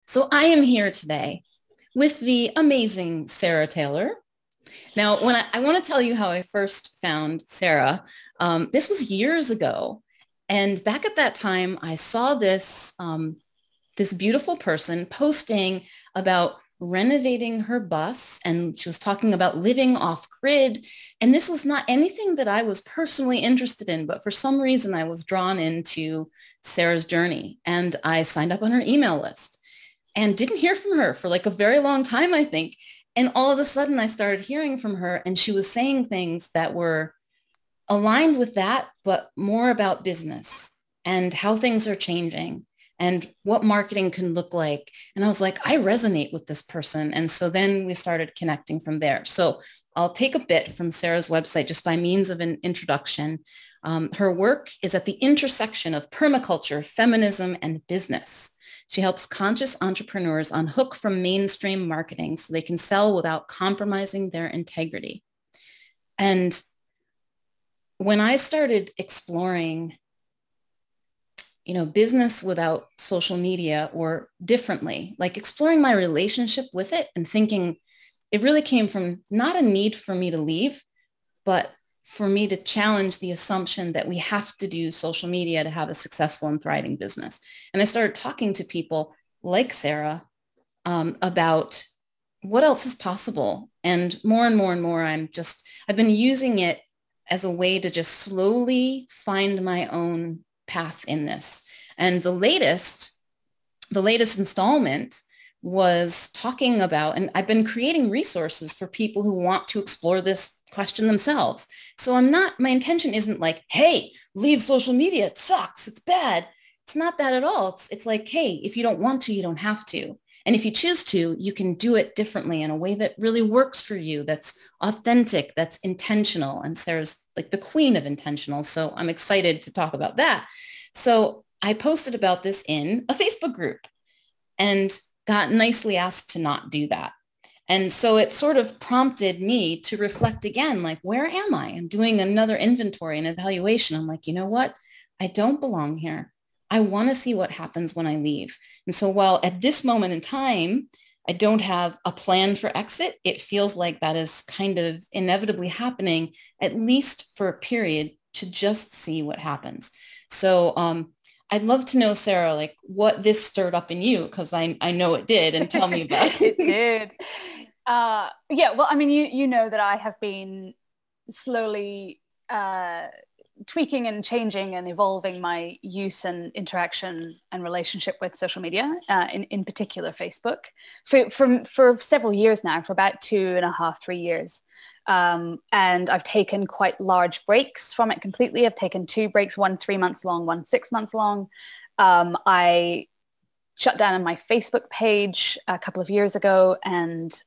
So I am here today with the amazing Sarah Taylor. Now, when I want to tell you how I first found Sarah, this was years ago. And back at that time, I saw this beautiful person posting about renovating her bus, and she was talking about living off grid. And this was not anything that I was personally interested in, but for some reason I was drawn into Sarah's journey, and I signed up on her email list and didn't hear from her for like a very long time, I think. And all of a sudden I started hearing from her, and she was saying things that were aligned with that, but more about business and how things are changing and what marketing can look like. And I was like, I resonate with this person. And so then we started connecting from there. So I'll take a bit from Sarah's website just by means of an introduction. Her work is at the intersection of permaculture, feminism, and business. She helps conscious entrepreneurs unhook from mainstream marketing so they can sell without compromising their integrity. And when I started exploring, business without social media or differently, like exploring my relationship with it and thinking, it really came from not a need for me to leave, but for me to challenge the assumption that we have to do social media to have a successful and thriving business. And I started talking to people like Sarah about what else is possible. And more and more and more, I've been using it as a way to just slowly find my own path in this. And the latest installment was talking about, and I've been creating resources for people who want to explore this question themselves. So my intention isn't like, hey, leave social media. It sucks. It's bad. It's not that at all. It's like, hey, if you don't want to, you don't have to. And if you choose to, you can do it differently in a way that really works for you, that's authentic, that's intentional. And Sarah's like the queen of intentional. So I'm excited to talk about that. So I posted about this in a Facebook group and got nicely asked to not do that. And so it sort of prompted me to reflect again, like, where am I? I'm doing another inventory and evaluation. I'm like, you know what? I don't belong here. I want to see what happens when I leave. And so while at this moment in time, I don't have a plan for exit, it feels like that is kind of inevitably happening, at least for a period, to just see what happens. So I'd love to know, Sarah, like what this stirred up in you, because I know it did, and tell me about it. It did. Yeah, well, I mean, you know that I have been slowly tweaking and changing and evolving my use and interaction and relationship with social media, in particular Facebook, for several years now, for about 2.5, 3 years. And I've taken quite large breaks from it completely. I've taken 2 breaks, one 3 months long, one 6 months long. I shut down on my Facebook page a couple of years ago and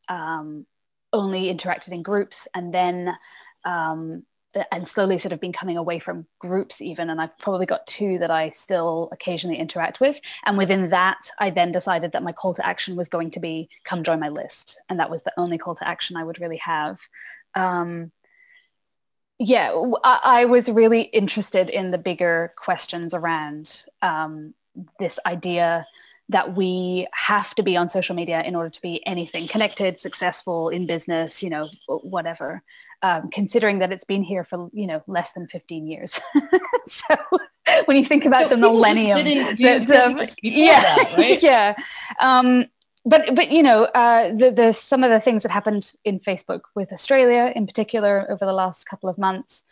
only interacted in groups, and then and slowly sort of been coming away from groups even. And I've probably got 2 that I still occasionally interact with. And within that, I then decided that my call to action was going to be come join my list. And that was the only call to action I would really have. Yeah, I was really interested in the bigger questions around this idea that we have to be on social media in order to be anything connected, successful in business, whatever, considering that it's been here for, less than 15 years. So when you think about the millennium, that, right? Yeah. But the some of the things that happened in Facebook with Australia in particular over the last couple of months,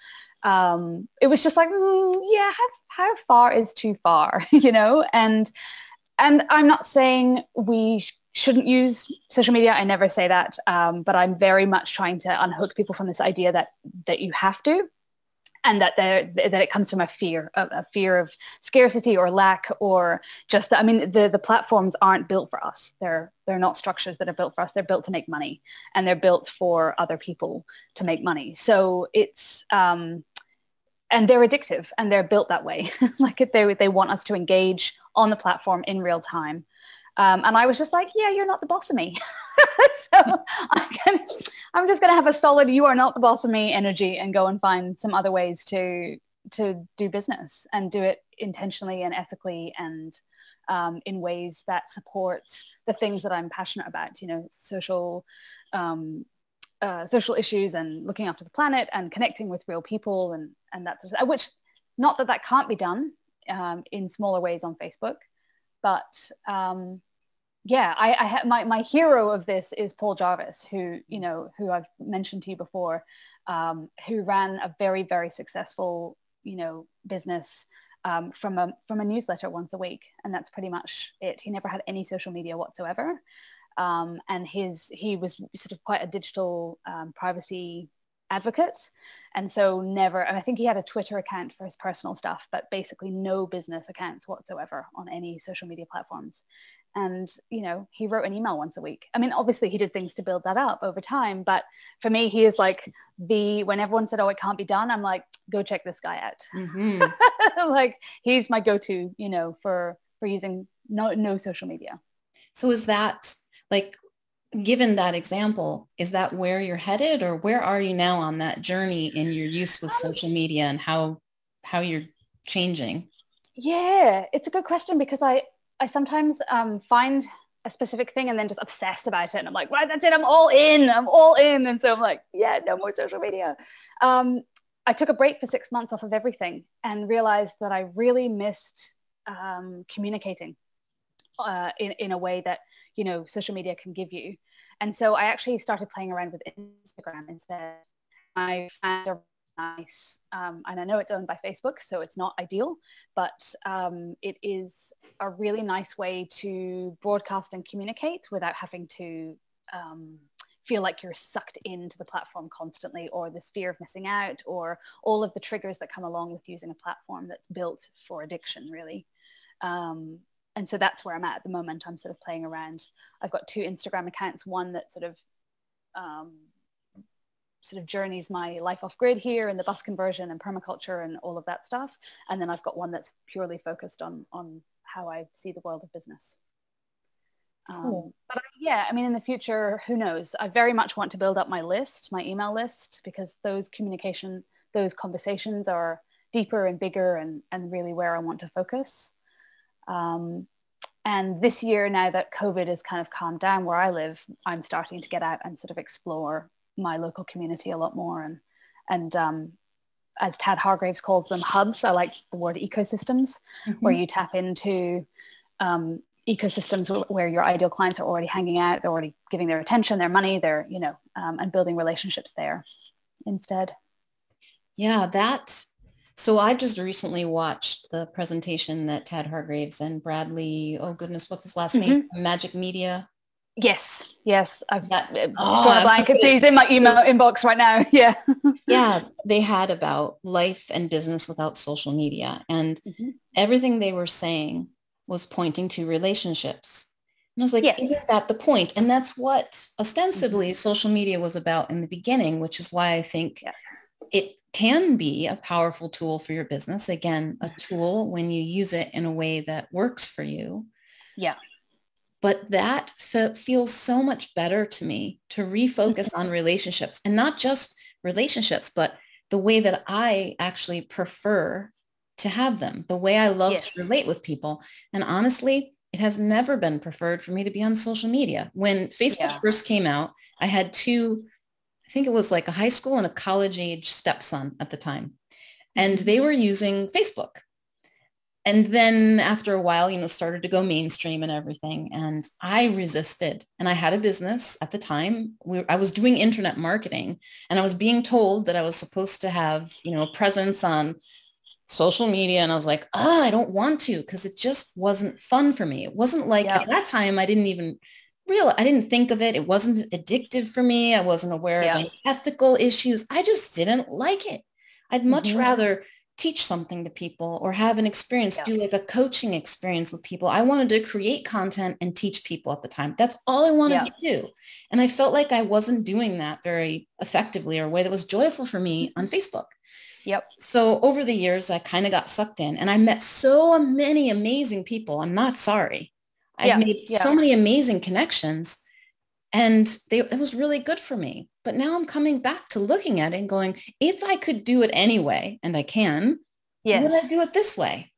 it was just like, yeah, how far is too far, And I'm not saying we shouldn't use social media. I never say that. But I'm very much trying to unhook people from this idea that you have to, and that it comes from a fear of scarcity or lack, or just that. I mean, the platforms aren't built for us. They're not structures that are built for us. They're built to make money, and they're built for other people to make money. So it's and they're addictive, and they're built that way. Like they want us to engage on the platform in real time. And I was just like, yeah, you're not the boss of me. So I'm just going to have a solid, you are not the boss of me energy, and go and find some other ways to do business and do it intentionally and ethically and in ways that support the things that I'm passionate about, social issues and looking after the planet and connecting with real people and that sort of, which, not that can't be done in smaller ways on Facebook, but my hero of this is Paul Jarvis, who I've mentioned to you before, who ran a very, very successful, business from a newsletter once a week. And that's pretty much it. He never had any social media whatsoever. And he was sort of quite a digital privacy advocate. And so and I think he had a Twitter account for his personal stuff, but basically no business accounts whatsoever on any social media platforms. And, he wrote an email once a week. I mean, obviously he did things to build that up over time, but for me, he is like when everyone said, oh, it can't be done, I'm like, go check this guy out. Mm-hmm. Like, he's my go-to, for using no social media. So is that, like, given that example, is that where you're headed, or where are you now on that journey in your use with social media and how you're changing? Yeah, it's a good question, because I sometimes find a specific thing and then just obsess about it. And I'm like, right, that's it. I'm all in. And so I'm like, yeah, no more social media. I took a break for 6 months off of everything and realized that I really missed communicating in a way that, social media can give you. And so I actually started playing around with Instagram instead. I found a nice, and I know it's owned by Facebook, so it's not ideal, but it is a really nice way to broadcast and communicate without having to feel like you're sucked into the platform constantly, or this fear of missing out, or all of the triggers that come along with using a platform that's built for addiction, really. And so that's where I'm at the moment. I'm sort of playing around. I've got 2 Instagram accounts, one that sort of journeys my life off grid here and the bus conversion and permaculture and all of that stuff. And then I've got one that's purely focused on how I see the world of business. Cool. But in the future, who knows? I very much want to build up my email list, because those conversations are deeper and bigger and really where I want to focus. And this year, now that COVID has kind of calmed down where I live, I'm starting to get out and sort of explore my local community a lot more. And as Tad Hargraves calls them, hubs. I like the word ecosystems, where you tap into ecosystems where your ideal clients are already hanging out. They're already giving their attention, their money, and building relationships there instead. Yeah, so I just recently watched the presentation that Tad Hargraves and Bradley, oh goodness, what's his last name? Magic Media. Yes. I've got a blanket. He's in my email inbox right now. Yeah. Yeah, they had about life and business without social media. And everything they were saying was pointing to relationships. And I was like, isn't that the point? And that's what ostensibly social media was about in the beginning, which is why I think it can be a powerful tool for your business. Again, a tool when you use it in a way that works for you. Yeah. But that feels so much better to me, to refocus on relationships, and not just relationships, but the way that I actually prefer to have them, the way I love to relate with people. And honestly, it has never been preferred for me to be on social media. When Facebook first came out, I had 2, I think it was like a high school and a college age stepson at the time. And they were using Facebook. And then after a while, started to go mainstream and everything. And I resisted. And I had a business at the time. I was doing internet marketing, and I was being told that I was supposed to have, a presence on social media. And I was like, I don't want to, because it just wasn't fun for me. It wasn't like at that time, I didn't think of it. It wasn't addictive for me. I wasn't aware of any ethical issues. I just didn't like it. I'd much rather teach something to people or have an experience, do like a coaching experience with people. I wanted to create content and teach people at the time. That's all I wanted to do. And I felt like I wasn't doing that very effectively or a way that was joyful for me on Facebook. Yep. So over the years, I kind of got sucked in, and I met so many amazing people. I'm not sorry. I've made so many amazing connections, and it was really good for me. But now I'm coming back to looking at it and going, if I could do it anyway, and I can, would I do it this way?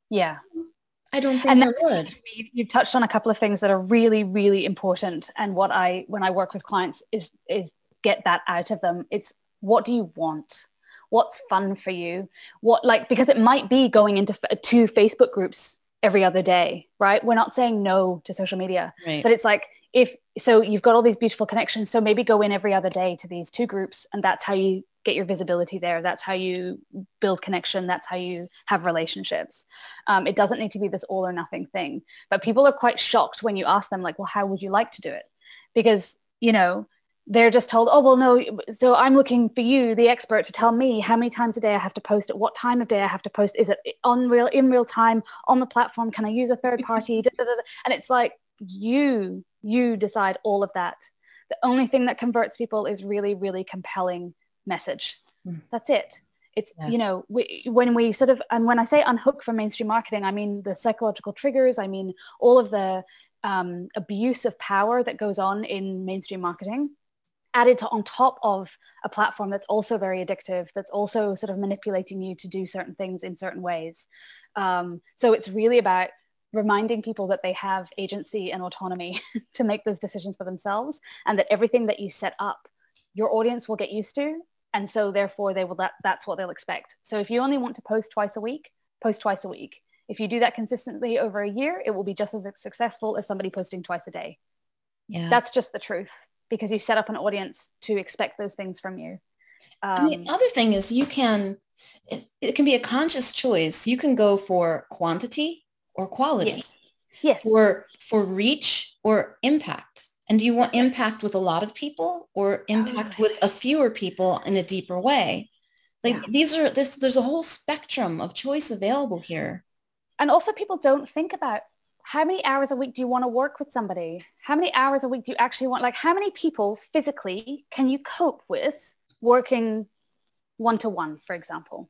Yeah. I don't think And I would. you've touched on a couple of things that are really, really important. And when I work with clients is get that out of them. It's, what do you want? What's fun for you? Because it might be going into 2 Facebook groups every other day, right? We're not saying no to social media, Right. but it's like, so you've got all these beautiful connections. So maybe go in every other day to these 2 groups, and that's how you get your visibility there. That's how you build connection. That's how you have relationships. It doesn't need to be this all or nothing thing, but people are quite shocked when you ask them like, well, how would you like to do it? Because, they're just told, oh, well, no. So I'm looking for you, the expert, to tell me how many times a day I have to post, at what time of day I have to post. Is it in real time on the platform? Can I use a third party? And it's like, you decide all of that. The only thing that converts people is really, really compelling message. That's it. It's, when we sort of, and when I say unhook from mainstream marketing, I mean the psychological triggers. I mean all of the abuse of power that goes on in mainstream marketing, added to on top of a platform that's also very addictive, that's also sort of manipulating you to do certain things in certain ways. So it's really about reminding people that they have agency and autonomy to make those decisions for themselves, and that everything that you set up, your audience will get used to. And so therefore that's what they'll expect. So if you only want to post twice a week, post twice a week. If you do that consistently over a year, it will be just as successful as somebody posting twice a day. Yeah. That's just the truth, because you set up an audience to expect those things from you. And the other thing is it can be a conscious choice. You can go for quantity or quality. Yes. For reach or impact. And do you want impact with a lot of people, or impact with a fewer people in a deeper way? There's a whole spectrum of choice available here. And also, people don't think about, how many hours a week do you want to work with somebody? How many hours a week do you actually want? Like, how many people physically can you cope with working one-to-one, for example?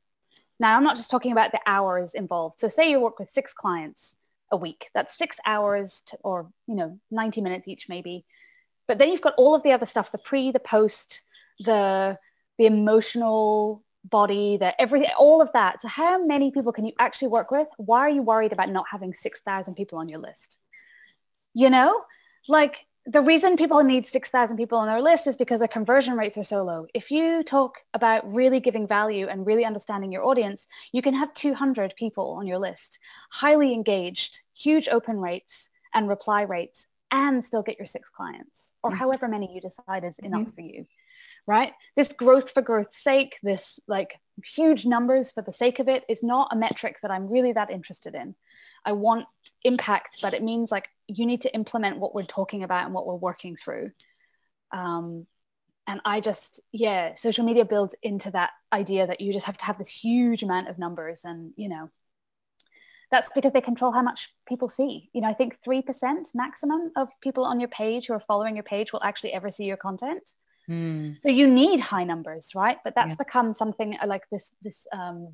Now, I'm not just talking about the hours involved. So say you work with 6 clients a week. That's 6 hours or 90 minutes each maybe. But then you've got all of the other stuff, the pre, the post, the emotional body, everything, all of that. So how many people can you actually work with? Why are you worried about not having 6,000 people on your list? Like, the reason people need 6,000 people on their list is because their conversion rates are so low. If you talk about really giving value and really understanding your audience, you can have 200 people on your list, highly engaged, huge open rates and reply rates, and still get your 6 clients, or however many you decide is enough for you, right? This growth for growth's sake, this like huge numbers for the sake of it, is not a metric that I'm really that interested in. I want impact, but it means like you need to implement what we're talking about and what we're working through. And I just, social media builds into that idea that you just have to have this huge amount of numbers, and, that's because they control how much people see. I think 3% maximum of people on your page who are following your page will actually ever see your content. So you need high numbers, right? But that's become something like this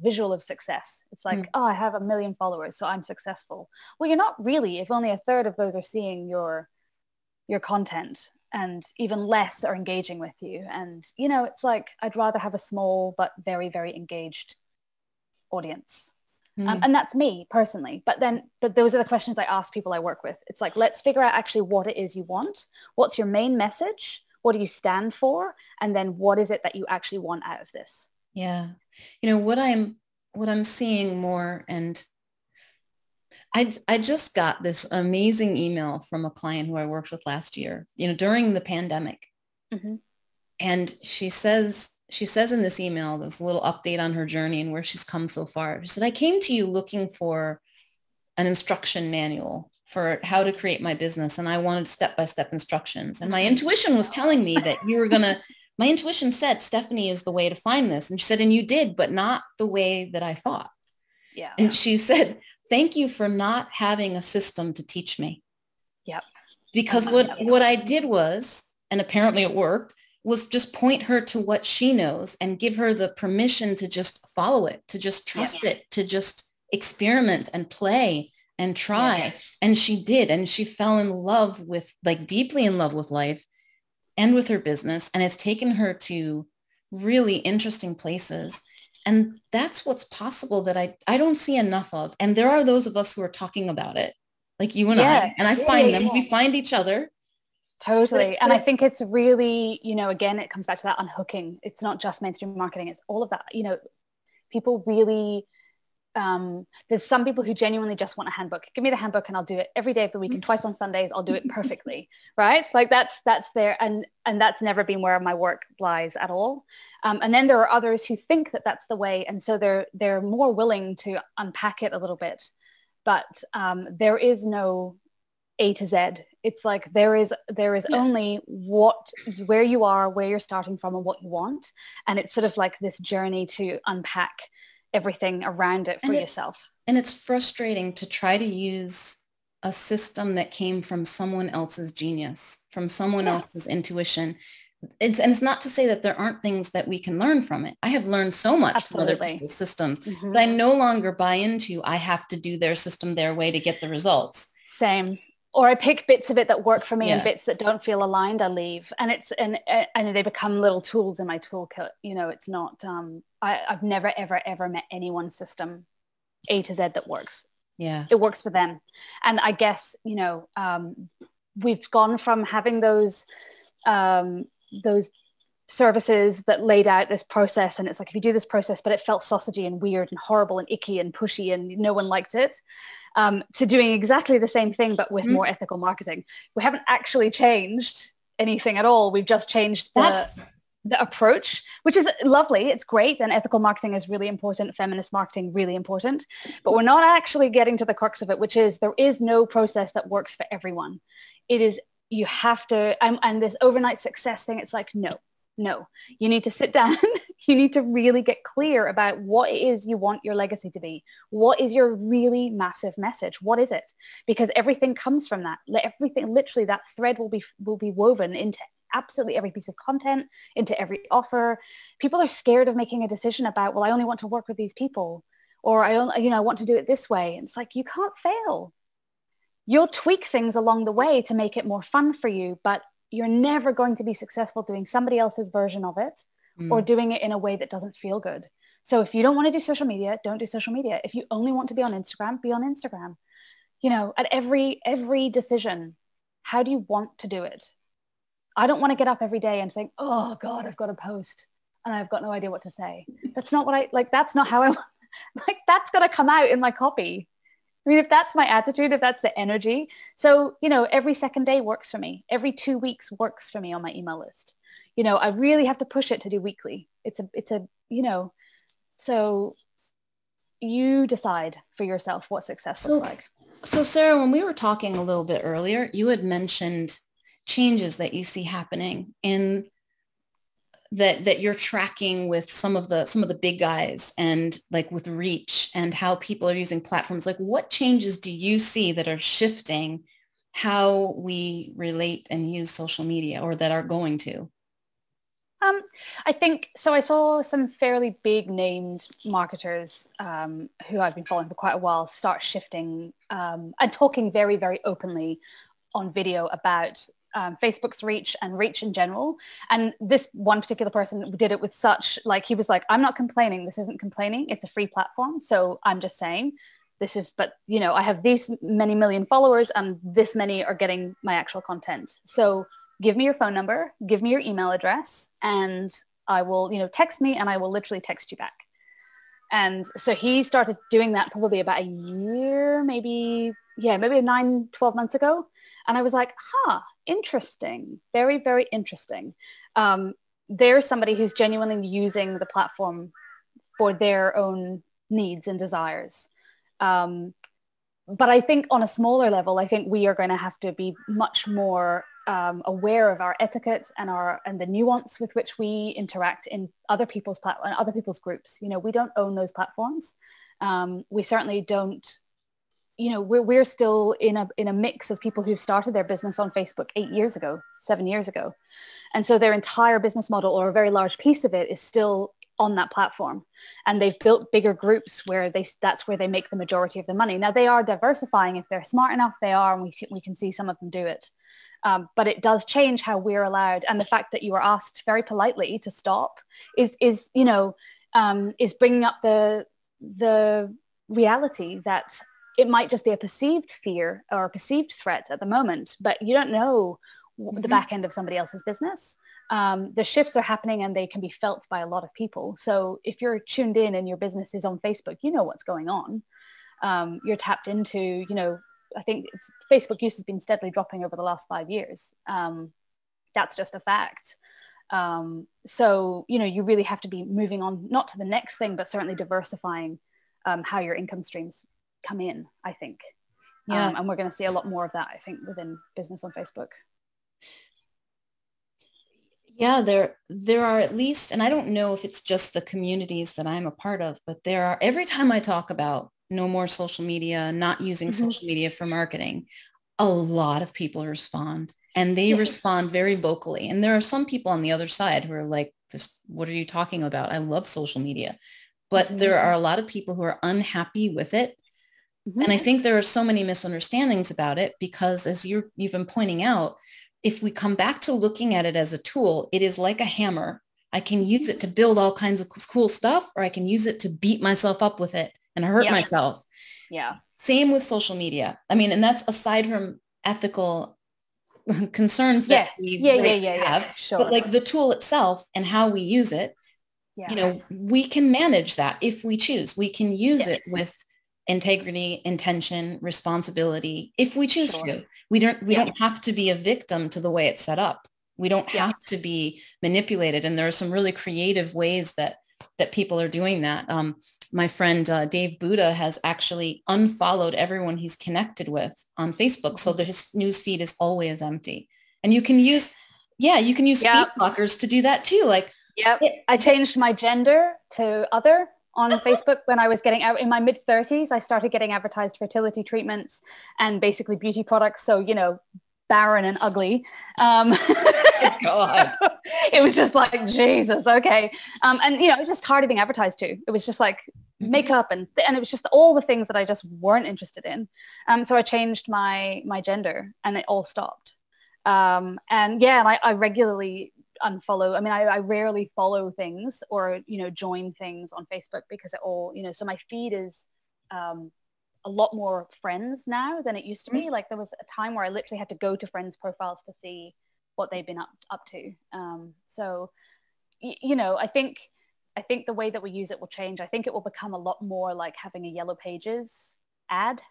visual of success. It's like, oh, I have 1 million followers, so I'm successful. Well, you're not really, if only a third of those are seeing your content, and even less are engaging with you. And, it's like, I'd rather have a small but very, very engaged audience. And that's me personally. But those are the questions I ask people I work with. It's like, let's figure out actually what it is you want. What's your main message? What do you stand for? And then what is it that you actually want out of this? Yeah. What I'm seeing more, and I just got this amazing email from a client who I worked with last year, during the pandemic. And she says in this email, this little update on her journey and where she's come so far. She said, I came to you looking for an instruction manual for how to create my business. And I wanted step-by-step instructions. And my intuition was telling me that my intuition said, Stephanie is the way to find this. And she said, and you did, but not the way that I thought. Yeah. And she said, thank you for not having a system to teach me. Yep. Because what I did was, and apparently it worked, was just point her to what she knows and give her the permission to just follow it, to just trust it, to just experiment and play and try. Yes. And she did. And she fell in love with, deeply in love with life and with her business. And it's taken her to really interesting places. And that's what's possible that I don't see enough of. And there are those of us who are talking about it, like you Yeah, and I yeah, yeah, find them, yeah. we find each other. Totally. But And I it's, think it's really, again, it comes back to that unhooking. It's not just mainstream marketing. It's all of that. People really, there's some people who genuinely just want a handbook. Give me the handbook and I'll do it every day of the week and twice on Sundays. I'll do it perfectly. Right. Like that's there. And that's never been where my work lies at all. And then there are others who think that that's the way. And so they're more willing to unpack it a little bit. But there is no A to Z. It's like there is yeah. only where you are, where you're starting from and what you want. And it's sort of like this journey to unpack everything around it for yourself. And it's frustrating to try to use a system that came from someone else's genius, from someone else's intuition. It's not to say that there aren't things that we can learn from it. I have learned so much from other people's systems, but I no longer buy into I have to do their system their way to get the results. Same. Or I pick bits of it that work for me and bits that don't feel aligned, I leave. And they become little tools in my toolkit. It's not, I've never, ever, ever met anyone's system A to Z that works. Yeah. It works for them. And I guess, we've gone from having those services that laid out this process, and it's like, if you do this process, but it felt sausagey and weird and horrible and icky and pushy and no one liked it, to doing exactly the same thing but with more ethical marketing. We haven't actually changed anything at all. We've just changed the approach, which is lovely. It's great, and ethical marketing is really important, feminist marketing really important, but we're not actually getting to the crux of it, which is there is no process that works for everyone. It is, you have to, and this overnight success thing, it's like, no, you need to sit down. You need to really get clear about what it is you want your legacy to be. What is your really massive message? What is it? Because everything comes from that. Everything, literally that thread will be woven into absolutely every piece of content, into every offer. People are scared of making a decision about, well, I only want to work with these people, or I want to do it this way. And it's like, you can't fail. You'll tweak things along the way to make it more fun for you, but you're never going to be successful doing somebody else's version of it or doing it in a way that doesn't feel good. So if you don't want to do social media, don't do social media. If you only want to be on Instagram, be on Instagram. At every decision, how do you want to do it? I don't want to get up every day and think, oh God, I've got to post and I've got no idea what to say. That's not that's not how I want, that's going to come out in my copy. I mean, if that's my attitude, if that's the energy. So, every second day works for me. Every 2 weeks works for me on my email list. I really have to push it to do weekly. So you decide for yourself what success looks like. So Sarah, when we were talking a little bit earlier, you had mentioned changes that you see happening in that you're tracking with some of the big guys, and like with reach and how people are using platforms. Like, what changes do you see that are shifting how we relate and use social media, or that are going to? I think so. I saw some fairly big named marketers who I've been following for quite a while start shifting and talking very, very openly on video about Facebook's reach and reach in general. And this one particular person did it with such, he was like, I'm not complaining. This isn't complaining. It's a free platform. So I'm just saying this is, but I have these many million followers and this many are getting my actual content. So give me your phone number, give me your email address, and I will, text me and I will literally text you back. And so he started doing that probably about a year, maybe 9-12 months ago. And I was like, interesting. Very, very interesting. There's somebody who's genuinely using the platform for their own needs and desires. But I think on a smaller level, I think we are going to have to be much more aware of our etiquette and the nuance with which we interact in other people's platforms, other people's groups. We don't own those platforms. We certainly don't. We're still in a mix of people who've started their business on Facebook 8 years ago, 7 years ago. And so their entire business model, or a very large piece of it, is still on that platform. And they've built bigger groups where that's where they make the majority of the money. Now, they are diversifying. If they're smart enough, they are, and we can see some of them do it. But it does change how we're allowed. And the fact that you were asked very politely to stop is is bringing up the reality that it might just be a perceived fear or a perceived threat at the moment, but you don't know the back end of somebody else's business. The shifts are happening and they can be felt by a lot of people. So if you're tuned in and your business is on Facebook, you know what's going on. You're tapped into, you know, I think Facebook use has been steadily dropping over the last 5 years. That's just a fact. So, you know, you really have to be moving on, not to the next thing, but certainly diversifying how your income streams come in, I think. Yeah. And we're going to see a lot more of that, I think, within business on Facebook. Yeah, there are at least, and I don't know if it's just the communities that I'm a part of, but there are, every time I talk about no more social media, not using social media for marketing, a lot of people respond, and they respond very vocally. And there are some people on the other side who are like, "This, what are you talking about? I love social media." But there are a lot of people who are unhappy with it. And I think there are so many misunderstandings about it because, as you've been pointing out, if we come back to looking at it as a tool, it is like a hammer. I can use it to build all kinds of cool stuff, or I can use it to beat myself up with it and hurt myself. Yeah. Same with social media. I mean, and that's aside from ethical concerns that we have, sure. But like the tool itself and how we use it, you know, we can manage that if we choose. We can use it with integrity, intention, responsibility, if we choose to. We don't have to be a victim to the way it's set up. We don't have to be manipulated. And there are some really creative ways that people are doing that. My friend Dave Buddha has actually unfollowed everyone he's connected with on Facebook, so that his news feed is always empty. And you can use speed blockers to do that too. Like, I changed my gender to other on Facebook when I was getting out in my mid 30s. I started getting advertised fertility treatments and basically beauty products. So, you know, barren and ugly. God. So it was just like, Jesus, okay. And, you know, it was just tired of being advertised to. It was just like makeup and it was just all the things that I just weren't interested in. So I changed my gender and it all stopped. And I regularly unfollow. I mean, I rarely follow things or, you know, join things on Facebook because it all, you know, so my feed is a lot more friends now than it used to be. Like there was a time where I literally had to go to friends' profiles to see what they've been up to. So, you know, I think the way that we use it will change. I think it will become a lot more like having a Yellow Pages ad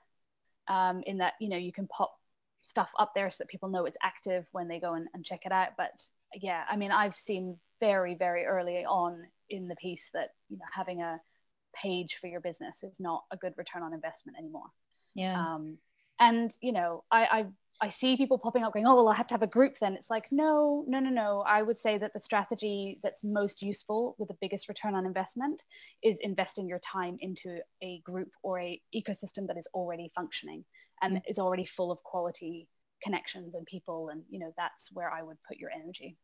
in that, you know, you can pop stuff up there so that people know it's active when they go and check it out. But yeah, I mean, I've seen very, very early on in the piece that, you know, having a page for your business is not a good return on investment anymore. Yeah. And, you know, I see people popping up going, oh, well, I have to have a group then. It's like, no. I would say that the strategy that's most useful with the biggest return on investment is investing your time into a group or a ecosystem that is already functioning and is already full of quality connections and people. And, you know, that's where I would put your energy.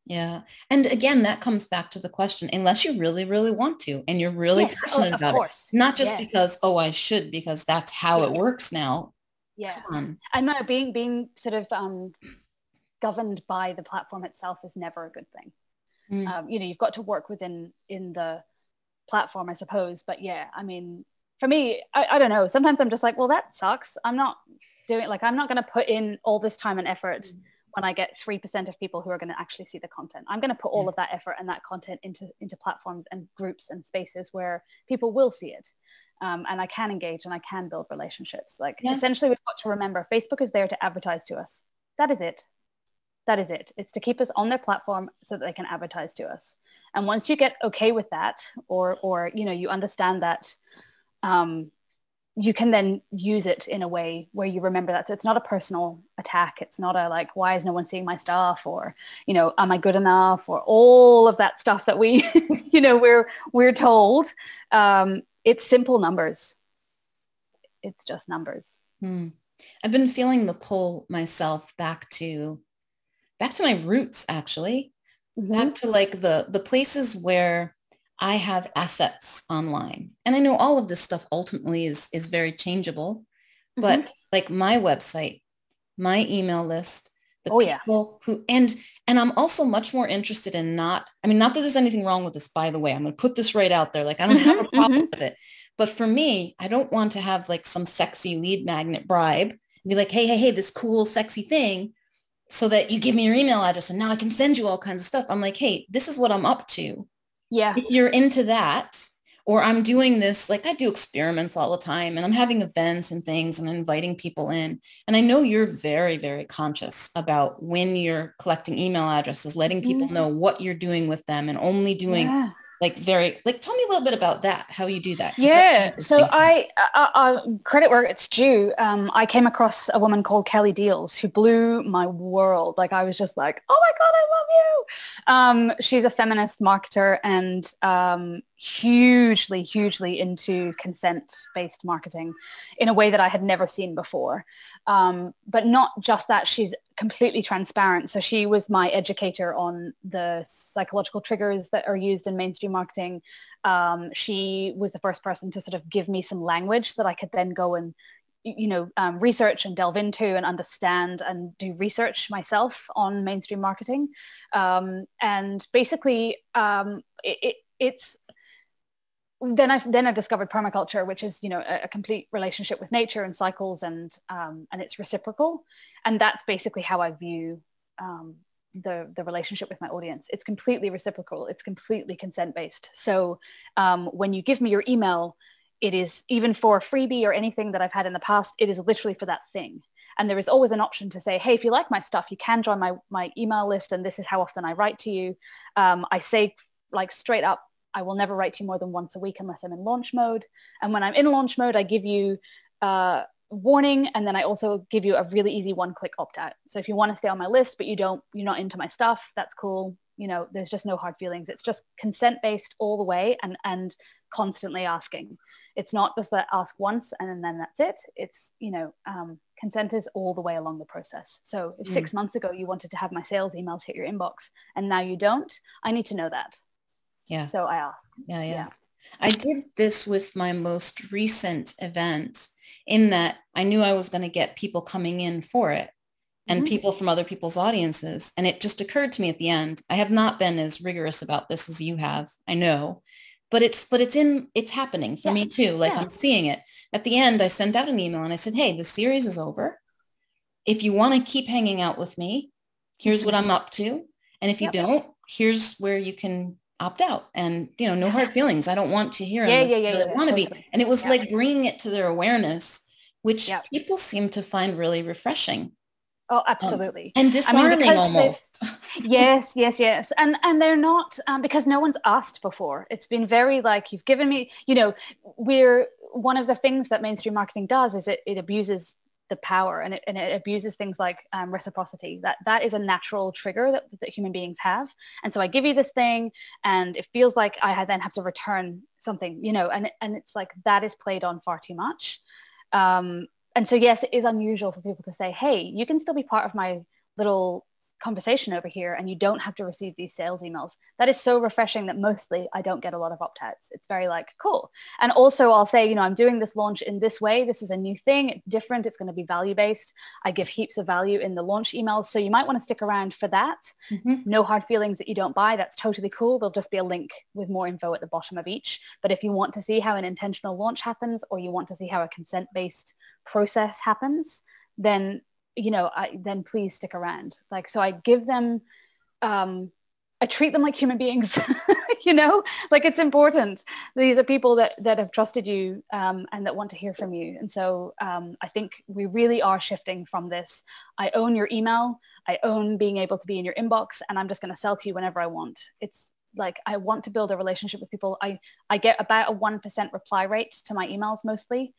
Yeah. And again, that comes back to the question, unless you really, really want to, and you're really passionate about it, not just because, oh, I should, because that's how it works now. Yeah. I know being sort of governed by the platform itself is never a good thing. You know, you've got to work in the platform, I suppose. But yeah, I mean, for me, I don't know. Sometimes I'm just like, well, that sucks. I'm not doing like, I'm not going to put in all this time and effort when I get 3% of people who are going to actually see the content. I'm going to put all of that effort and that content into platforms and groups and spaces where people will see it. And I can engage and I can build relationships. Like essentially we've got to remember Facebook is there to advertise to us. That is it. It's to keep us on their platform so that they can advertise to us. And once you get okay with that, or you know, you understand that, you can then use it in a way where you remember that. So it's not a personal attack. It's not a like, why is no one seeing my stuff? Or, you know, am I good enough? Or all of that stuff that we, you know, we're told. It's simple numbers. It's just numbers. I've been feeling the pull myself back to my roots, actually, back to like the places where I have assets online. And I know all of this stuff ultimately is very changeable, but like my website, my email list, the Oh yeah. people who, and I'm also much more interested in not that there's anything wrong with this, by the way. I'm going to put this right out there. Like, I don't have a problem with it. But for me, I don't want to have like some sexy lead magnet bribe and be like, hey, this cool, sexy thing, so that you give me your email address and now I can send you all kinds of stuff. I'm like, hey, this is what I'm up to. Yeah. If you're into that, or I'm doing this, like I do experiments all the time and I'm having events and things and inviting people in. And I know you're very, very conscious about when you're collecting email addresses, letting people know what you're doing with them and only doing tell me a little bit about that, how you do that. Yeah. So I credit where it's due. I came across a woman called Kelly Deals who blew my world. Like, I was just like, oh my God, I love you. She's a feminist marketer and hugely into consent-based marketing in a way that I had never seen before. But not just that, she's completely transparent. So she was my educator on the psychological triggers that are used in mainstream marketing. She was the first person to sort of give me some language that I could then go and research and delve into and understand and do research myself on mainstream marketing. And basically it's then I discovered permaculture, which is, a complete relationship with nature and cycles, and it's reciprocal. And that's basically how I view the relationship with my audience. It's completely reciprocal. It's completely consent-based. So when you give me your email, it is, even for a freebie or anything that I've had in the past, it is literally for that thing. And there is always an option to say, hey, if you like my stuff, you can join my email list, and this is how often I write to you. I say, like, straight up, I will never write to you more than once a week unless I'm in launch mode. And when I'm in launch mode, I give you warning, and then I also give you a really easy one-click opt-out. So if you want to stay on my list, but you're not into my stuff, that's cool. There's just no hard feelings. It's just consent-based all the way, and constantly asking. It's not just that ask once and then that's it. It's, consent is all the way along the process. So if 6 months ago you wanted to have my sales emails hit your inbox and now you don't, I need to know that. Yeah. So I ask. Yeah. I did this with my most recent event, in that I knew I was going to get people coming in for it and people from other people's audiences. And it just occurred to me at the end, I have not been as rigorous about this as you have, I know, but it's happening for me too. Like, I'm seeing it. At the end, I sent out an email and I said, hey, the series is over. If you want to keep hanging out with me, here's what I'm up to. And if you don't, here's where you can opt out, and no hard feelings. I don't want to hear want to totally. be. And it was like bringing it to their awareness, which people seem to find really refreshing. Oh, absolutely. And disarming almost. Yes. And they're not, because no one's asked before. It's been very like, you've given me, one of the things that mainstream marketing does is it abuses the power, and it abuses things like reciprocity. That is a natural trigger that human beings have. And so I give you this thing and it feels like I then have to return something, and it's like that is played on far too much. And so, yes, it is unusual for people to say, hey, you can still be part of my little conversation over here and you don't have to receive these sales emails. That is so refreshing that mostly I don't get a lot of opt-outs. It's very like, cool. And also I'll say, I'm doing this launch in this way. This is a new thing. It's different. It's going to be value-based. I give heaps of value in the launch emails. So you might want to stick around for that. No hard feelings that you don't buy. That's totally cool. There'll just be a link with more info at the bottom of each. But if you want to see how an intentional launch happens, or you want to see how a consent-based process happens, then then please stick around. Like, so I give them, I treat them like human beings, like it's important. These are people that have trusted you and that want to hear from you. And so I think we really are shifting from this. I own your email. I own being able to be in your inbox, and I'm just going to sell to you whenever I want. It's like, I want to build a relationship with people. I get about a 1% reply rate to my emails mostly.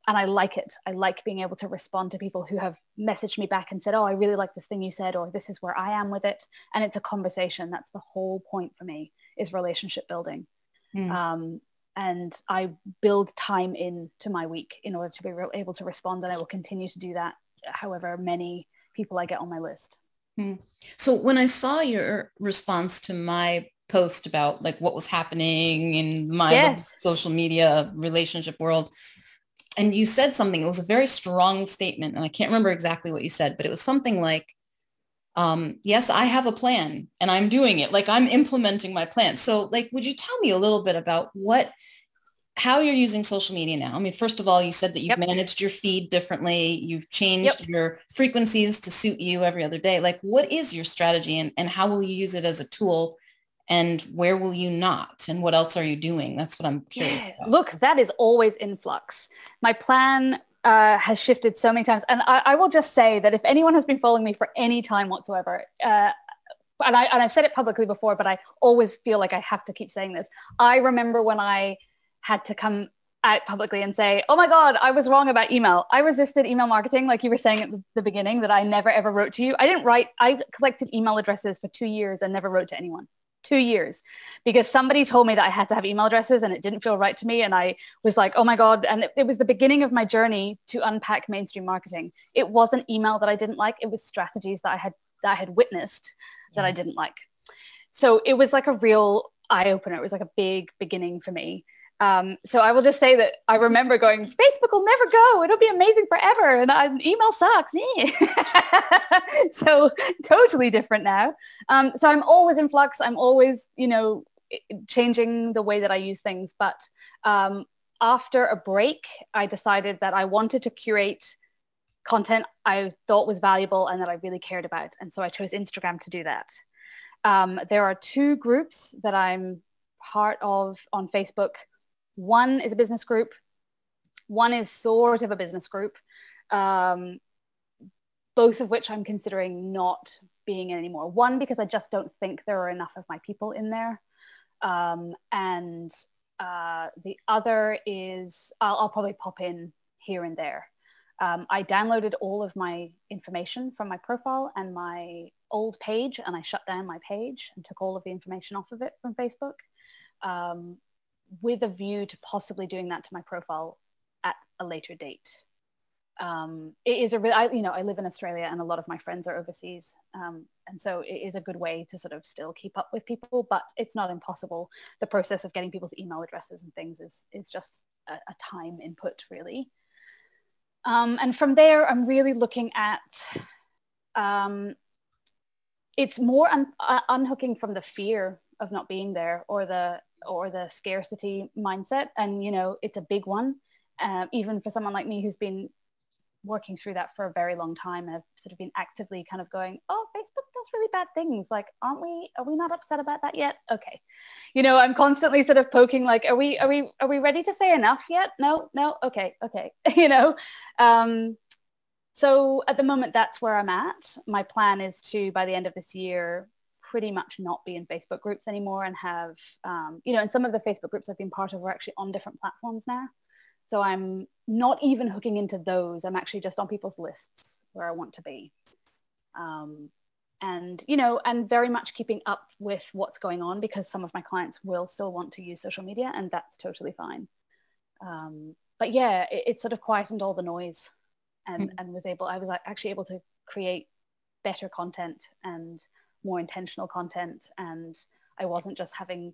And I like it. I like being able to respond to people who have messaged me back and said, oh, I really like this thing you said, or this is where I am with it. And it's a conversation. That's the whole point for me, is relationship building. And I build time into my week in order to be able to respond. And I will continue to do that, however many people I get on my list. So when I saw your response to my post about like what was happening in my social media relationship world, and you said something, it was a very strong statement. And I can't remember exactly what you said, but it was something like, yes, I have a plan and I'm doing it. Like I'm implementing my plan. So like, would you tell me a little bit about how you're using social media now? I mean, first of all, you said that you've managed your feed differently. You've changed your frequencies to suit you every other day. Like what is your strategy and how will you use it as a tool and where will you not? And what else are you doing? That's what I'm curious about. Look, that is always in flux. My plan has shifted so many times. And I will just say that if anyone has been following me for any time whatsoever, and I've said it publicly before, but I always feel like I have to keep saying this. I remember when I had to come out publicly and say, oh my God, I was wrong about email. I resisted email marketing, like you were saying at the beginning, that I never ever wrote to you. I collected email addresses for 2 years and never wrote to anyone. 2 years, because somebody told me that I had to have email addresses and it didn't feel right to me. And I was like, oh my God. And it was the beginning of my journey to unpack mainstream marketing. It wasn't email that I didn't like. It was strategies that I had witnessed that I didn't like. So it was like a real eye opener. It was like a big beginning for me. So I will just say that I remember going, Facebook will never go. It'll be amazing forever. And email sucks. So totally different now. So I'm always in flux. I'm always, changing the way that I use things. But after a break, I decided that I wanted to curate content I thought was valuable and that I really cared about. And so I chose Instagram to do that. There are 2 groups that I'm part of on Facebook. One is a business group. One is sort of a business group, both of which I'm considering not being anymore. One, because I just don't think there are enough of my people in there. And the other is I'll probably pop in here and there. I downloaded all of my information from my profile and my old page, and I shut down my page and took all of the information off of it from Facebook. With a view to possibly doing that to my profile at a later date. It is I live in Australia and a lot of my friends are overseas. And so it is a good way to sort of still keep up with people, but it's not impossible. The process of getting people's email addresses and things is just a time input, really. And from there, I'm really looking at, it's more unhooking from the fear of not being there or the scarcity mindset. And, it's a big one, even for someone like me who's been working through that for a very long time and have sort of been actively kind of going, oh, Facebook does really bad things. Like, are we not upset about that yet? Okay. I'm constantly sort of poking, like, are we ready to say enough yet? No. Okay. So at the moment, that's where I'm at. My plan is to, by the end of this year, pretty much not be in Facebook groups anymore and have, and some of the Facebook groups I've been part of are actually on different platforms now. So I'm not even hooking into those. I'm actually just on people's lists where I want to be. And very much keeping up with what's going on, because some of my clients will still want to use social media, and that's totally fine. But yeah, it sort of quietened all the noise and I was actually able to create better content and more intentional content. And I wasn't just having,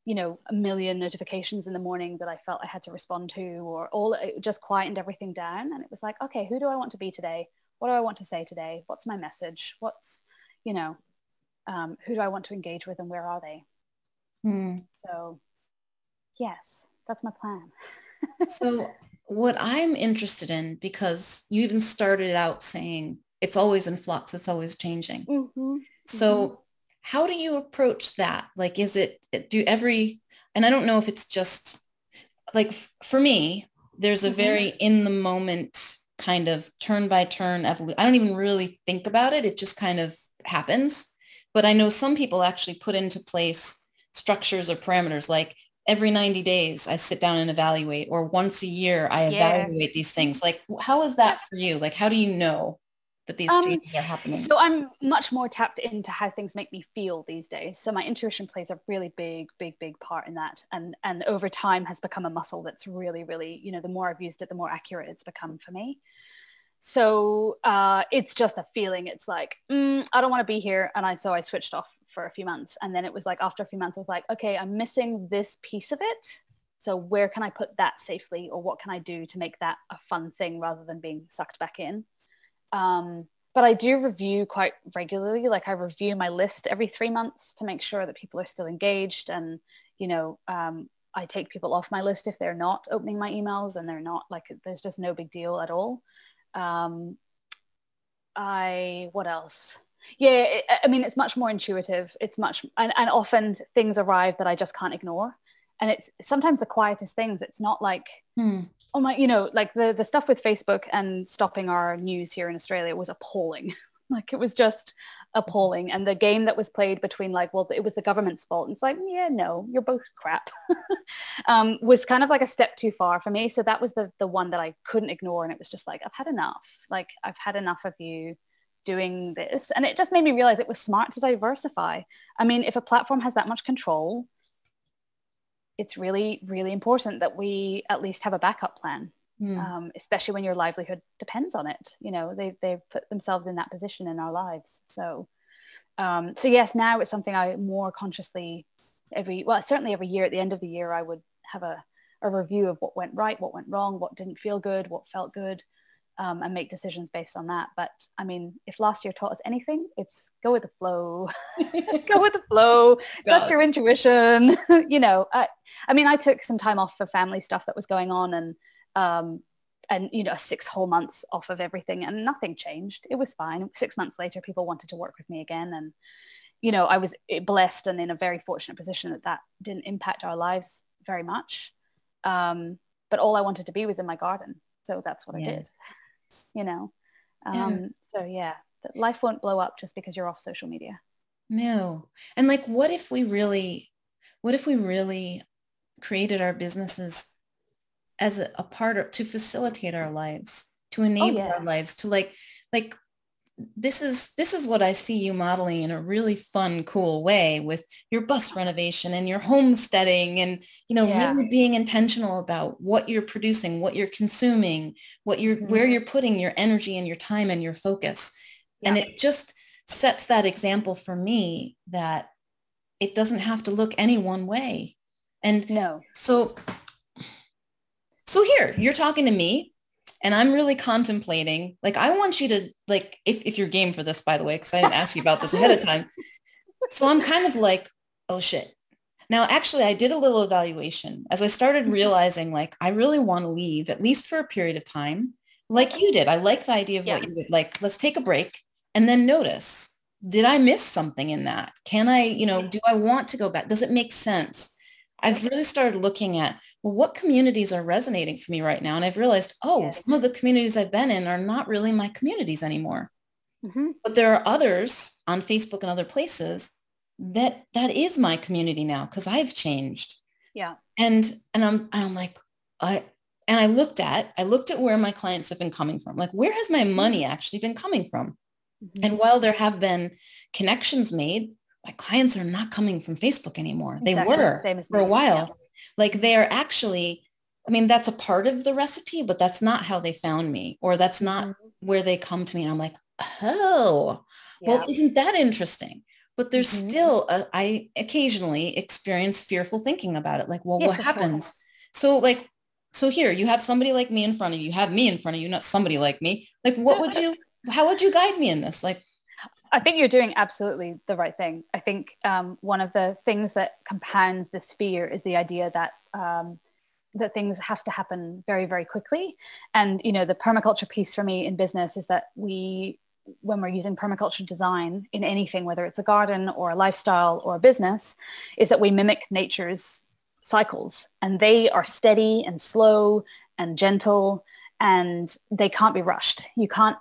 a million notifications in the morning that I felt I had to respond to, or it just quietened everything down. And it was like, okay, who do I want to be today? What do I want to say today? What's my message? What's, who do I want to engage with and where are they? So yes, that's my plan. So what I'm interested in, because you even started out saying it's always in flux, it's always changing. So how do you approach that? Like, and I don't know if it's just like, for me, there's a very in the moment kind of turn by turn evolution. I don't even really think about it. It just kind of happens. But I know some people actually put into place structures or parameters, like every 90 days I sit down and evaluate, or once a year I evaluate these things. Like, how is that for you? Like, how do you know that these changes are happening? So I'm much more tapped into how things make me feel these days. So my intuition plays a really big part in that. And over time has become a muscle that's really, really, the more I've used it, the more accurate it's become for me. So it's just a feeling. It's like, I don't want to be here. And so I switched off for a few months. And then it was like, after a few months, I was like, okay, I'm missing this piece of it. So where can I put that safely, or what can I do to make that a fun thing rather than being sucked back in? But I do review quite regularly. Like I review my list every 3 months to make sure that people are still engaged. And, I take people off my list if they're not opening my emails, and they're not, like, there's just no big deal at all. What else? Yeah, I mean, it's much more intuitive. It's much, and often things arrive that I just can't ignore. And it's sometimes the quietest things. It's not like, oh my, like the stuff with Facebook and stopping our news here in Australia was appalling. Like it was just appalling. And the game that was played between like, well, it was the government's fault. And it's like, yeah, no, you're both crap. Was kind of like a step too far for me. So that was the one that I couldn't ignore. And it was just like, I've had enough. Like I've had enough of you doing this. And it just made me realize it was smart to diversify. I mean, if a platform has that much control, it's really, really important that we at least have a backup plan, especially when your livelihood depends on it. They've put themselves in that position in our lives. So yes, now it's something I more consciously certainly every year at the end of the year, I would have a review of what went right, what went wrong, what didn't feel good, what felt good, and make decisions based on that. But I mean, if last year taught us anything, it's go with the flow. Go with the flow. Trust your intuition. I mean, I took some time off for family stuff that was going on, and 6 whole months off of everything, and nothing changed. It was fine. 6 months later, people wanted to work with me again, and I was blessed and in a very fortunate position that didn't impact our lives very much. But all I wanted to be was in my garden, so that's what I did. So yeah, life won't blow up just because you're off social media. No. And like, what if we really created our businesses as a part of, to facilitate our lives, to enable our lives, to like this is what I see you modeling in a really fun, cool way with your bus renovation and your homesteading and, really being intentional about what you're producing, what you're consuming, where you're putting your energy and your time and your focus. Yeah. And it just sets that example for me that it doesn't have to look any one way. And no. So here you're talking to me. And I'm really contemplating, like, I want you to, like, if you're game for this, by the way, because I didn't ask you about this ahead of time. So I'm kind of like, oh, shit. Now, actually, I did a little evaluation as I started realizing, like, I really want to leave, at least for a period of time, like you did. I like the idea of what you would like. Let's take a break and then notice, did I miss something in that? Can I, do I want to go back? Does it make sense? I've really started looking at, well, what communities are resonating for me right now? And I've realized, some of the communities I've been in are not really my communities anymore. Mm-hmm. But there are others on Facebook and other places that is my community now because I've changed. Yeah. And I'm like, I looked at where my clients have been coming from. Like, where has my money actually been coming from? Mm-hmm. And while there have been connections made, my clients are not coming from Facebook anymore. Exactly. They were for a while. Yeah. Like they are actually, I mean, that's a part of the recipe, but that's not how they found me, or that's not where they come to me. And I'm like, oh, well, isn't that interesting? But there's still, I occasionally experience fearful thinking about it. Like, well, what happens? So here you have somebody like me in front of you, have me in front of you, not somebody like me. Like, how would you guide me in this? Like, I think you're doing absolutely the right thing. I think one of the things that compounds this fear is the idea that that things have to happen very, very quickly. And, the permaculture piece for me in business is that when we're using permaculture design in anything, whether it's a garden or a lifestyle or a business, is that we mimic nature's cycles. And they are steady and slow and gentle, and they can't be rushed. You can't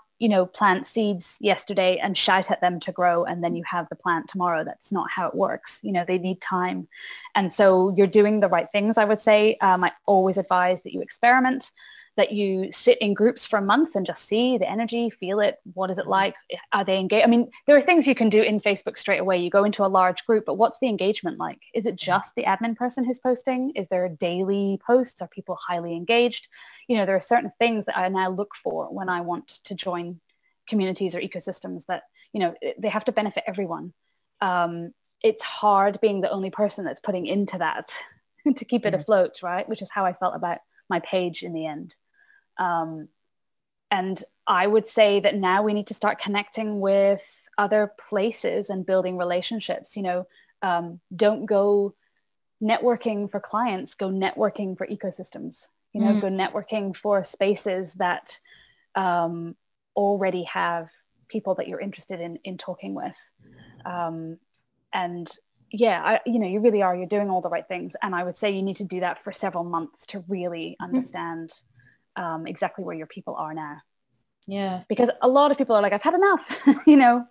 plant seeds yesterday and shout at them to grow and then you have the plant tomorrow. That's not how it works. They need time. And so you're doing the right things, I would say. I always advise that you experiment, that you sit in groups for a month and just see the energy, feel it. What is it like? Are they engaged? I mean, there are things you can do in Facebook straight away. You go into a large group, but what's the engagement like? Is it just the admin person who's posting? Is there daily posts? Are people highly engaged? There are certain things that I now look for when I want to join communities or ecosystems that, they have to benefit everyone. It's hard being the only person that's putting into that. to keep it afloat, right? Which is how I felt about my page in the end. And I would say that now we need to start connecting with other places and building relationships. Don't go networking for clients, go networking for ecosystems, go networking for spaces that already have people that you're interested in talking with. And yeah, you really are, you're doing all the right things. And I would say you need to do that for several months to really understand exactly where your people are now. Yeah. Because a lot of people are like, I've had enough,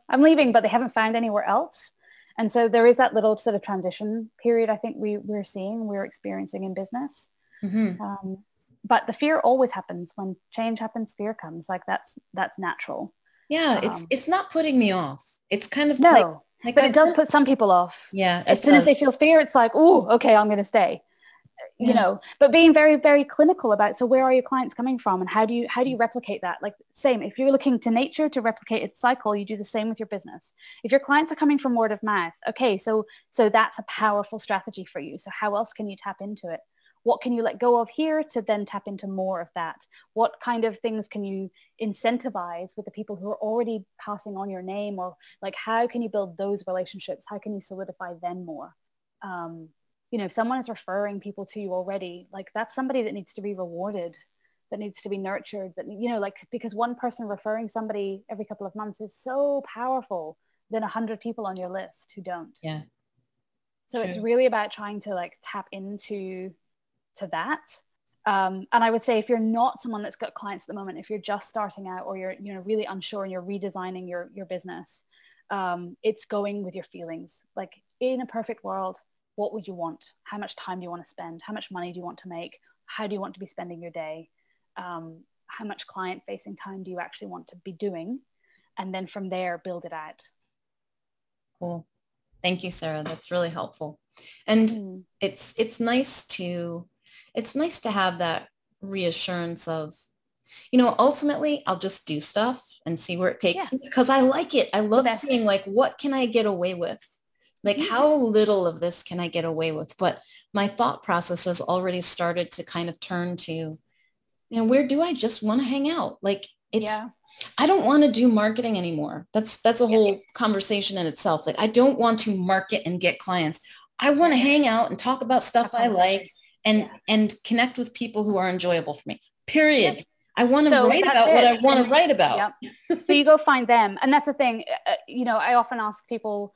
I'm leaving, but they haven't found anywhere else. And so there is that little sort of transition period I think we're experiencing in business. But the fear always happens. When change happens, fear comes. Like that's natural. Yeah, it's not putting me off. It's kind of no, but it does put some people off. Yeah. As soon as they feel fear, it's like, oh, okay, I'm going to stay. But being very, very clinical about, so where are your clients coming from and how do you replicate that? Like same, if you're looking to nature to replicate its cycle, you do the same with your business. If your clients are coming from word of mouth, okay, so that's a powerful strategy for you. So how else can you tap into it? What can you let go of here to then tap into more of that? What kind of things can you incentivize with the people who are already passing on your name? Or like, how can you build those relationships? How can you solidify them more? If someone is referring people to you already, like that's somebody that needs to be rewarded, that needs to be nurtured, that, because one person referring somebody every couple of months is so powerful than 100 people on your list who don't. Yeah. So It's really about trying to like tap into that. And I would say if you're not someone that's got clients at the moment, if you're just starting out or you're really unsure and you're redesigning your business, it's going with your feelings. Like in a perfect world, what would you want? How much time do you want to spend? How much money do you want to make? How do you want to be spending your day? How much client-facing time do you actually want to be doing? And then from there, build it out. Cool. Thank you, Sarah. That's really helpful. And it's nice to have that reassurance of, ultimately I'll just do stuff and see where it takes me because I like it. I love seeing like, what can I get away with? Like how little of this can I get away with? But my thought process has already started to kind of turn to, where do I just want to hang out? Like I don't want to do marketing anymore. That's a whole conversation in itself. Like I don't want to market and get clients. I want to hang out and talk about stuff I like and connect with people who are enjoyable for me, period. Yep. I want to write about what I want to write about. Yep. So you go find them. And that's the thing, I often ask people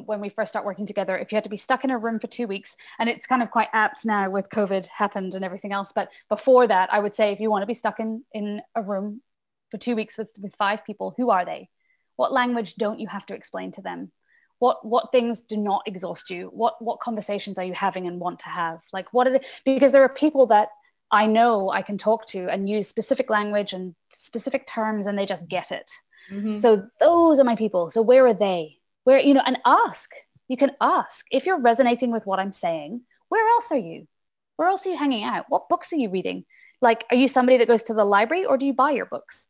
when we first start working together, if you had to be stuck in a room for 2 weeks, and it's kind of quite apt now with COVID happened and everything else. But before that, I would say, if you want to be stuck in a room for 2 weeks with 5 people, who are they? What language don't you have to explain to them? What things do not exhaust you? What conversations are you having and want to have? Like, what are they? Because there are people that I know I can talk to and use specific language and specific terms and they just get it. So those are my people. So where are they? Where, and ask. You can ask. If you're resonating with what I'm saying, where else are you? Where else are you hanging out? What books are you reading? Like, are you somebody that goes to the library or do you buy your books?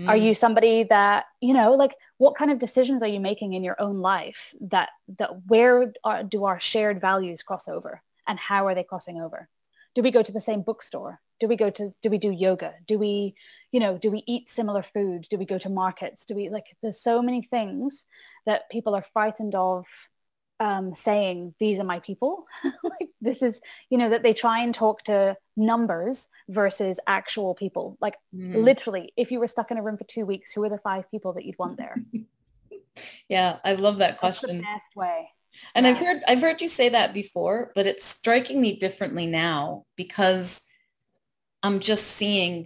Are you somebody that, like what kind of decisions are you making in your own life that do our shared values cross over and how are they crossing over? Do we go to the same bookstore? Do we do yoga? Do we eat similar food? Do we go to markets? There's so many things that people are frightened of saying, these are my people. Like this is, that they try and talk to numbers versus actual people. Like literally, if you were stuck in a room for 2 weeks, who are the 5 people that you'd want there? Yeah, I love that question. That's the best way. And I've heard you say that before, but it's striking me differently now because I'm just seeing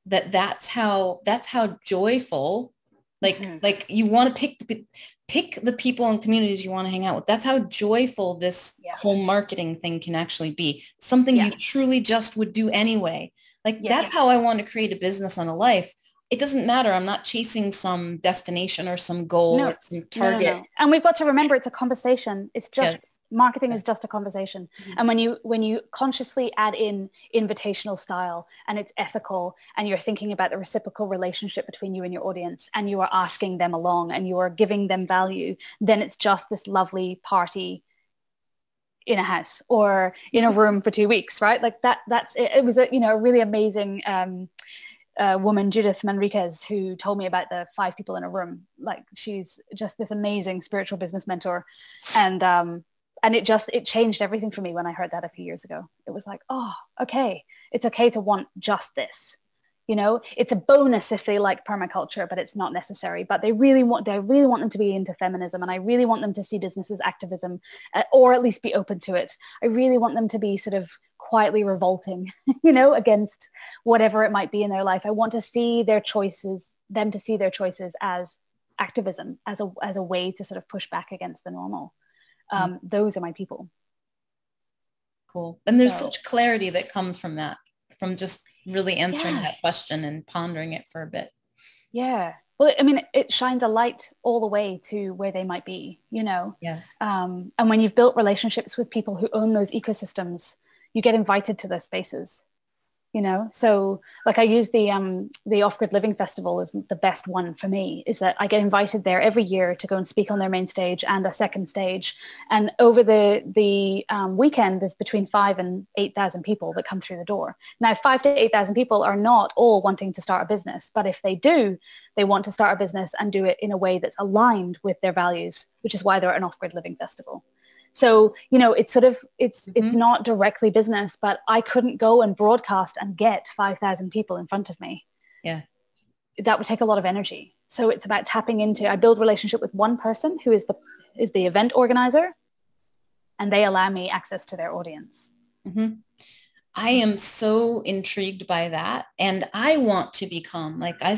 that's how joyful, like you want to pick the people and communities you want to hang out with. That's how joyful this whole marketing thing can actually be. Something you truly just would do anyway. Like that's how I want to create a business and a life. It doesn't matter. I'm not chasing some destination or some goal or some target. No. And we've got to remember it's a conversation. It's just marketing is just a conversation. And when you consciously add in invitational style and it's ethical and you're thinking about the reciprocal relationship between you and your audience and you are asking them along and you are giving them value, then it's just this lovely party in a house or in a room for 2 weeks, right? Like that's it. It was a, you know, a really amazing woman, Judith Manriquez, who told me about the 5 people in a room. Like she's just this amazing spiritual business mentor. And it changed everything for me when I heard that a few years ago. It was like, oh, okay, it's okay to want just this. You know, it's a bonus if they like permaculture, but it's not necessary. But I really want them to be into feminism, and I really want them to see business as activism, or at least be open to it. I really want them to be sort of quietly revolting, you know, against whatever it might be in their life. I want to see them to see their choices as activism, as a way to sort of push back against the normal. Those are my people. Cool. And there's such clarity that comes from that, from just really answering that question and pondering it for a bit. Yeah. Well, I mean, it shines a light all the way to where they might be, you know? Yes. And when you've built relationships with people who own those ecosystems, you get invited to those spaces, you know? So like I use the Off-Grid Living Festival as the best one for me, is that I get invited there every year to go and speak on their main stage and a second stage. And over the weekend, there's between 5,000 and 8,000 people that come through the door. Now, 5,000 to 8,000 people are not all wanting to start a business, but if they do, they want to start a business and do it in a way that's aligned with their values, which is why they're an Off-Grid Living Festival. So, you know, it's sort of, it's not directly business, but I couldn't go and broadcast and get 5,000 people in front of me. Yeah. That would take a lot of energy. So it's about tapping into, I build relationship with one person who is the event organizer, and they allow me access to their audience. Mm-hmm. I am so intrigued by that. And I want to become, like, I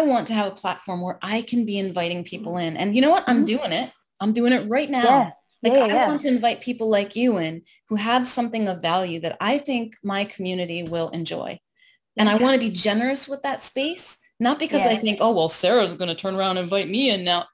want to have a platform where I can be inviting people in. And you know what? I'm doing it. I'm doing it right now. I want to invite people like you in who have something of value that I think my community will enjoy. And I want to be generous with that space, not because I think, oh, well, Sarah's going to turn around and invite me in now.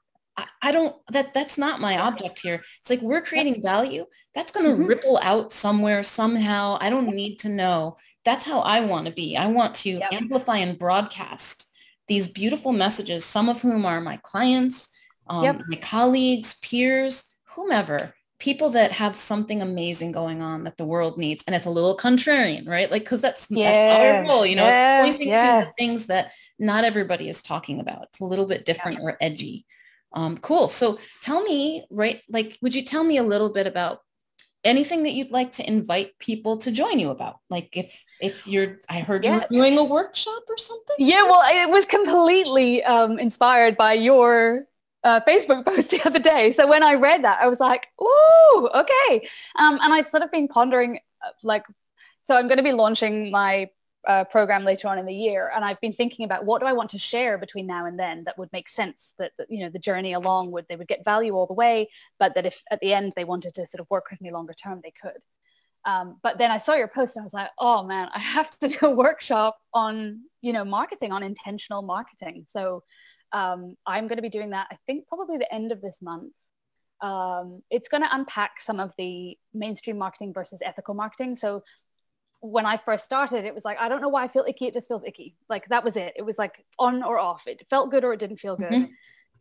I don't, that's not my object here. It's like, we're creating value. That's going to ripple out somewhere, somehow. I don't need to know. That's how I want to be. I want to amplify and broadcast these beautiful messages, some of whom are my clients, my colleagues, peers, whomever, people that have something amazing going on that the world needs. And it's a little contrarian, right? Like, because that's our role, you know, it's pointing to the things that not everybody is talking about. It's a little bit different or edgy. Cool. So tell me, right, like, would you tell me a little bit about anything that you'd like to invite people to join you about? Like if you're, I heard you were doing a workshop or something? Yeah, well, it was completely inspired by your Facebook post the other day. So when I read that, I was like, ooh, okay. And I'd sort of been pondering, so I'm going to be launching my program later on in the year. And I've been thinking about, what do I want to share between now and then that would make sense, that you know, the journey along they would get value all the way, but that if at the end they wanted to sort of work with me longer term, they could. But then I saw your post and I was like, oh man, I have to do a workshop on, you know, marketing, on intentional marketing. So I'm going to be doing that, I think probably the end of this month. It's going to unpack some of the mainstream marketing versus ethical marketing. So when I first started, it was like, I don't know why I feel icky. It just feels icky. Like that was it. It was like on or off. It felt good or it didn't feel good.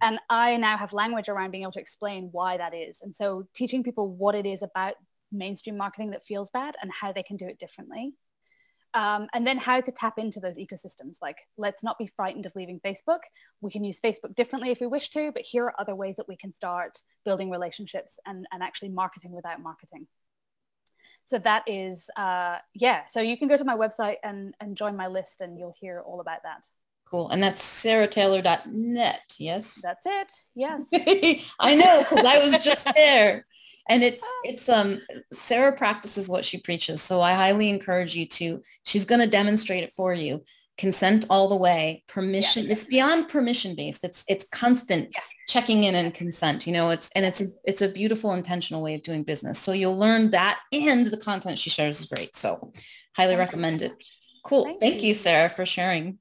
And I now have language around being able to explain why that is. And so teaching people what it is about mainstream marketing that feels bad and how they can do it differently. And then how to tap into those ecosystems. Like, let's not be frightened of leaving Facebook. We can use Facebook differently if we wish to, but here are other ways that we can start building relationships and actually marketing without marketing. So that is, so you can go to my website and join my list and you'll hear all about that. Cool. And that's sarahtaylor.net, yes? That's it, yes. I know, because I was just there. And it's Sarah practices what she preaches. So I highly encourage you to, she's going to demonstrate it for you. Consent all the way, permission. It's beyond permission based. It's constant checking in and consent, you know, it's a beautiful intentional way of doing business. So you'll learn that, and the content she shares is great. So highly recommend it. Cool. Thank you, Sarah, for sharing.